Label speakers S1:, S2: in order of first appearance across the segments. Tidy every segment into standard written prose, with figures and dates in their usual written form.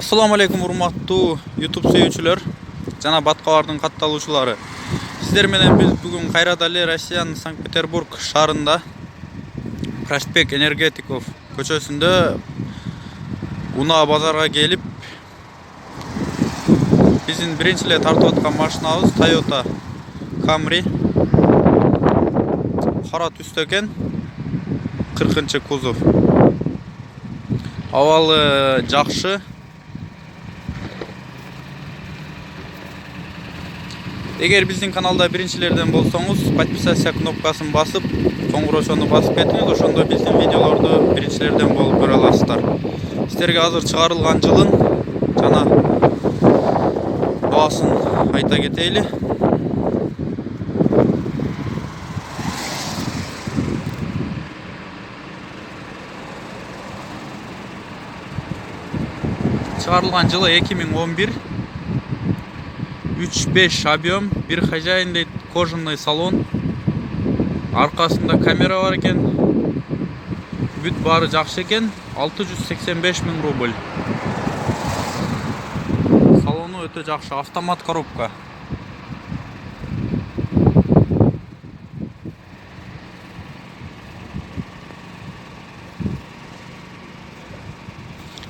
S1: Assalamu alaikum урматтуу YouTube сүйүүчүлөр жана Баткабардын катталуучулары. Сиздер менен биз бүгүн кайрадан эле Россиянын Санкт-Петербург шаарында Проспект Энергетиков көчөсүндө Уна базарга келип, биздин биринчи эле тартып аткан машинабыз Toyota Camry кара түстө экен, 40-кузов. Абалы жакшы. Эгер биздин каналда биринчилерден болсоңуз, подписация кнопкасын басып, коңгуроочону басып кетиңиз, ошондо биздин видеолорду биринчилерден болуп көрө аласыздар. Сиздерге азыр чыгарылган жылын жана баасын айта кетели. Чыгарылган жылы 2011. 3.5 объем, bir хозяин дейт, кожаный салон. Аркасында камера бар экен. Бүт бары жакшы экен. 685 000 рубль. Салону өтө жакшы, автомат коробка.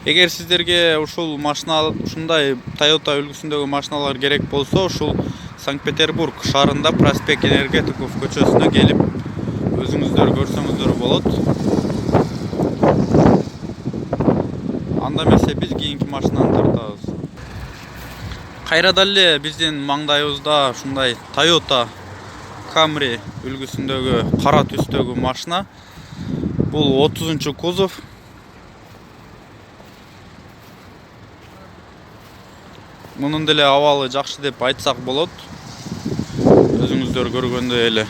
S1: Эгер сиздерге ушул машина, ушундай Toyota үлгүсүндөгү машиналар керек болсо, ушул Санкт-Петербург шаарында Проспект Энергетиков көчөсүнө келип, өзүңүздөр көрсөңүздөр болот. Анда эмесе биз кийинки машинаны тартабыз. Кайрадан эле биздин маңдайыбызда ушундай Toyota Camry үлгүсүндөгү кара түстөгү машина. Бул 30-кузов. Мунун деле абалы жакшы деп айтсак болот. Өзүңүздөр көргөндөй эле.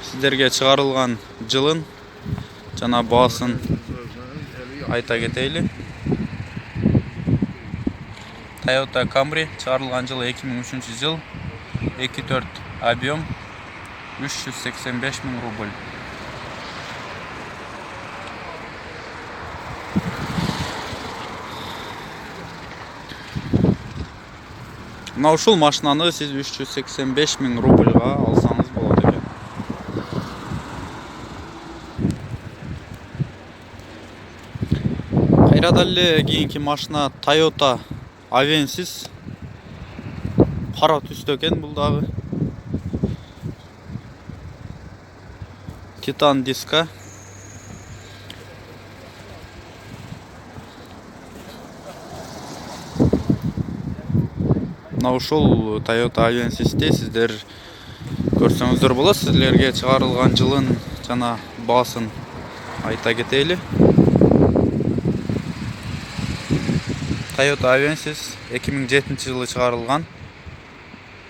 S1: Сиздерге чыгарылган жылын жана баасын айта кетели. Toyota Camry чыгарылган жылы 2003 жыл, 2.4 объем, 385 000 рубль. Мына ушул машинаны сиз 385 000 рубльга алсаңыз болот экен. Кайрадан эле кийинки машина Toyota Avensis. Кара түстө экен бул дагы. Титан диска. Мына ушул Toyota Avensis'те сиздер көрсөңүздөр болот. Сиздерге чыгарылган жылын жана баасын айта кетели. Toyota Avensis 2007 жылы чыгарылган.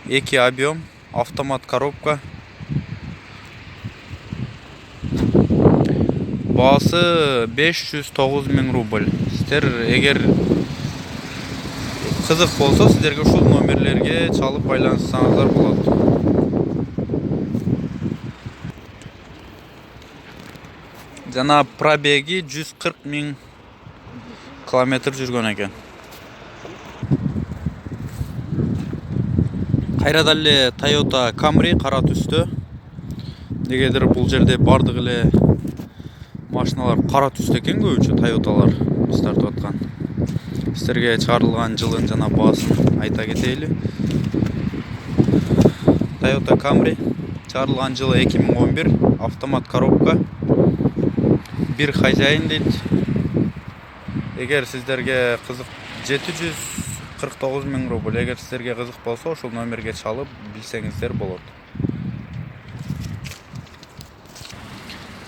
S1: 2 объем, автомат коробка. Баасы 509 000 рубль. Сиздер эгер кызык болсо, сиздерге ушул номерлерге чалып байланышсаңыздар болот. Жана пробеги 140 000 километр жүргөн экен. Кайрадан эле Toyota Camry кара түстө. Негедир бул жерде бардык эле машиналар кара түстө экен, көбүнчө Toyotалар биз тартып аткан. Сиздерге чыгарылган жылын жана баасын айта кетели. Toyota Camry чыгарылган жылы 2011, автомат коробка, bir хозяин дейт. Эгер сиздерге кызык 749 000 рубль. Эгер сиздерге кызык болсо, ошол номерге чалып билсеңиздер болот.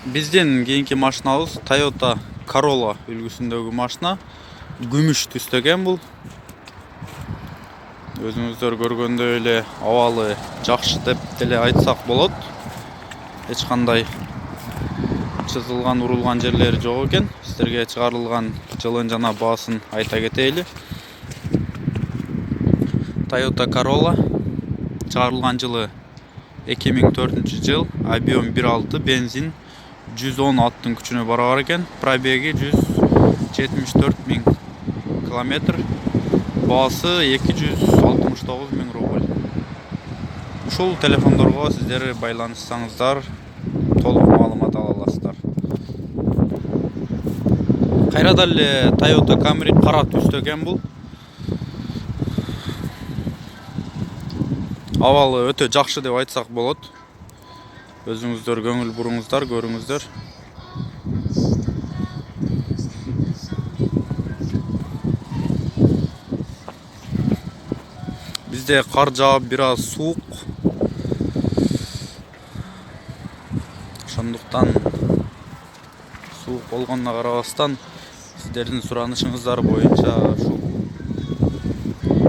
S1: Биздин кийинки машинабыз Toyota Corolla үлгүсүндөгү машина. Күмүш түстө экен бул. Өзүңүздөр көргөндөй эле абалы жакшы деп деле айтсак болот. Эч кандай чызылган, урулган жерлери жок экен. Сиздерге чыгарылган жылын жана баасын айта кетели. Toyota Corolla чыгарылган жылы 2004 жыл, объем 1.6, бензин 110 аттың күчүнө барабар экен. Пробеги 174 миң километр. Баасы 269 миң рубль. Ушул телефондорго сиздер байланышсаңыздар, толук маалымат ала аласыздар. Кайрада эле Toyota Camry кара түстө экен бул. Абалы өтө жакшы деп айтсак болот. Өзүңүздөр көңүл буруңуздар, көрүңүздөр. Бизде кар жаап, бир аз суук. Ошондуктан суук болгонуна карабастан сиздердин суранышыңыздар боюнча ушул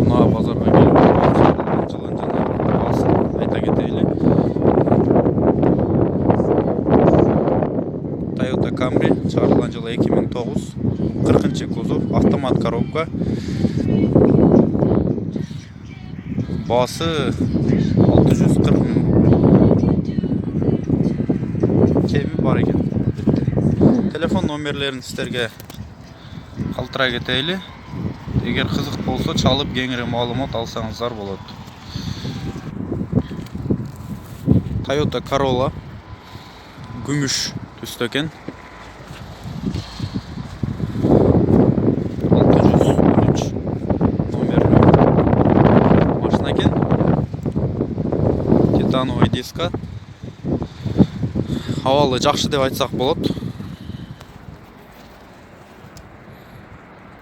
S1: мына базарга келип жылын жана баасын айта кетейли. Toyota Camry чыгарылган жылы 2009, 40 кузов, автомат коробка. Баасы 640 миң рубль. Кеми бар экен. Телефон номерлерин сиздерге калтыра кетейли. Эгер кызык болсо, чалып кеңири маалымат алсаңыздар болот. Toyota Corolla күмүш түстө экен. 613 номерлүү машина экен. Титановый диска. Абалы жакшы деп айтсак болот.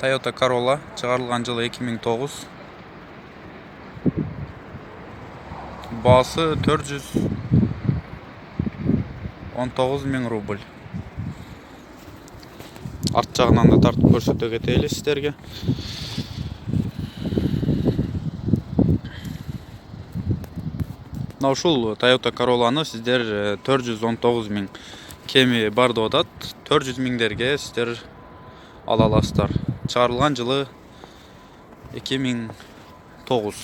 S1: Toyota Corolla чыгарылган жылы 2009. Баасы 419 миң рубль. Арт жагынан да тартып көрсөтө кетейли сиздерге. Мына ушул Toyota Corollаны сиздер 419 миң кеми бар деп атат. 400 миңдерге сиздер ала аласыздар. Чыгарылган жылы 2009.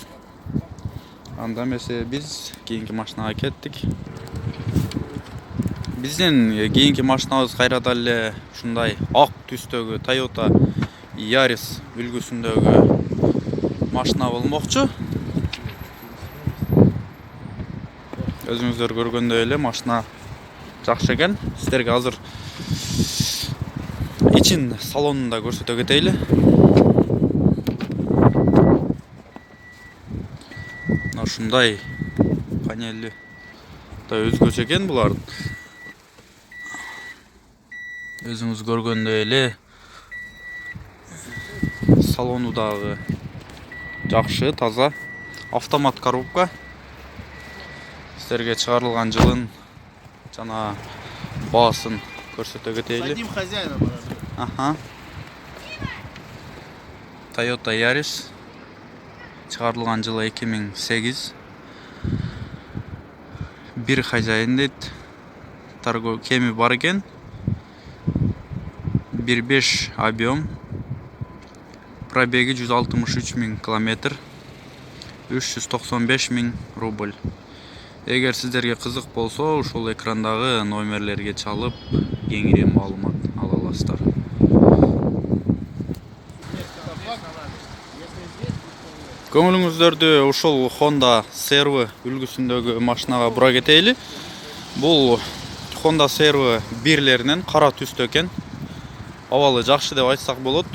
S1: Анда эмесе биз кийинки машинага кеттик. Биздин кийинки машинабыз кайрада эле ушундай ак түстөгү Toyota Yaris үлгүсүндөгү машина болмокчу. Өзүңүздөр көргөндөй эле машина жакшы экен. Сиздерге азыр ичин салонунда көрсөтө кетейли. Мына ушундай панели да өзгөчө экен булардын. Өзүңүз көргөндөй эле салону дагы жакшы, таза. Автомат коробка. Сиздерге чыгарылган жылын жана баасын көрсөтө кетейли.
S2: Дадим хозяина барады.
S1: Аха. Toyota Yaris чыгарылган жылы 2008. Бир хозяин дейт. Торгоо кеми бар экен. 1.5 объем. Пробеги 163 миң километр. 395 миң рубль. Эгер сиздерге кызык болсо, ушул экрандагы номерлерге чалып, кеңири маалымат ала аласыздар. Көңүлүңүздөрдү ушул Honda CR-V үлгүсүндөгү машинага бура кетейли. Бул Honda CR-V бирлеринен кара түстө экен. Абалы жакшы деп айтсак болот.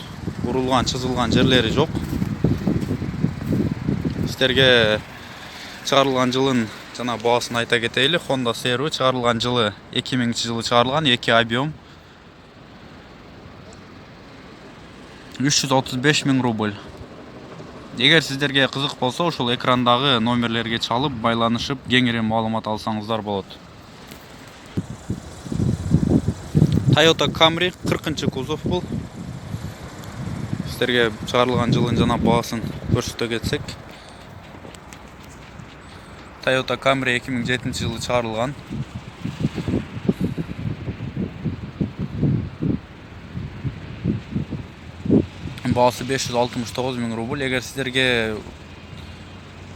S1: Урулган, чызылган жерлери жок. Сиздерге чыгарылган жылын жана баасын айта кетейли. Honda CR-V чыгарылган жылы 2000-жылы чыгарылган, 2 объем. 335 миң рубль. Эгер сиздерге кызык болсо, ушул экрандагы номерлерге чалып, байланышып, кеңири маалымат алсаңыздар болот. Toyota Camry 40 кузов бул. Сиздерге чыгарылган жылын жана баасын көрсөтө кетсек. Toyota Camry 2007-жылы чыгарылган. Баасы 569 миң рубль. Эгер сиздерге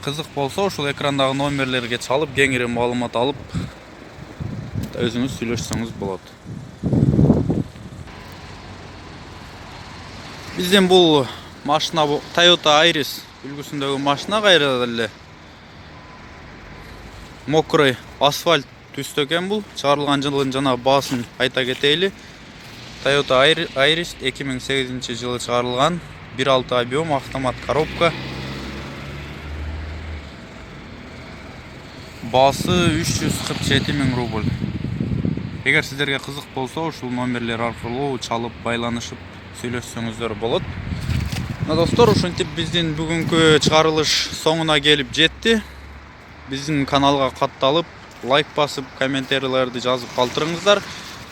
S1: кызык болсо ушул экрандагы номерлерге чалып кеңири маалымат алып өзүңүз сүйлөшсөңүз болот. Биздин бул машина Toyota Iris үлгүсүндөгү машина, кайра эле мокрый асфальт түстө экен бул. Чыгарылган жылын жана баасын айта кетейли. Toyota Iris 2008 жылы чыгарылган, 1.6 объем, автомат коробка. Баасы 347 000 рубль. Эгер сиздерге кызык болсо, ушул номерлер аркылуу чалып байланышып сүйлөшсөңүздөр болот. Достор, ушинтип биздин бүгүнкү чыгарылыш соңуна келип жетти. Биздин каналга катталып, лайк басып, комментарийлерди жазып калтырыңыздар.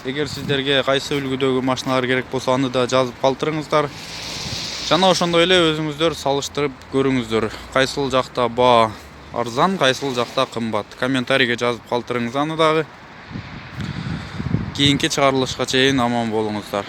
S1: Эгер сиздерге кайсы үлгүдөгү машиналар керек болсо, аны да жазып калтырыңыздар. Жана ошондой эле өзүңүздөр салыштырып көрүңүздөр. Кайсыл жакта баа арзан, кайсыл жакта кымбат. Комментарийге жазып калтырыңыз аны дагы. Кийинки чыгарылышка чейин аман болуңуздар.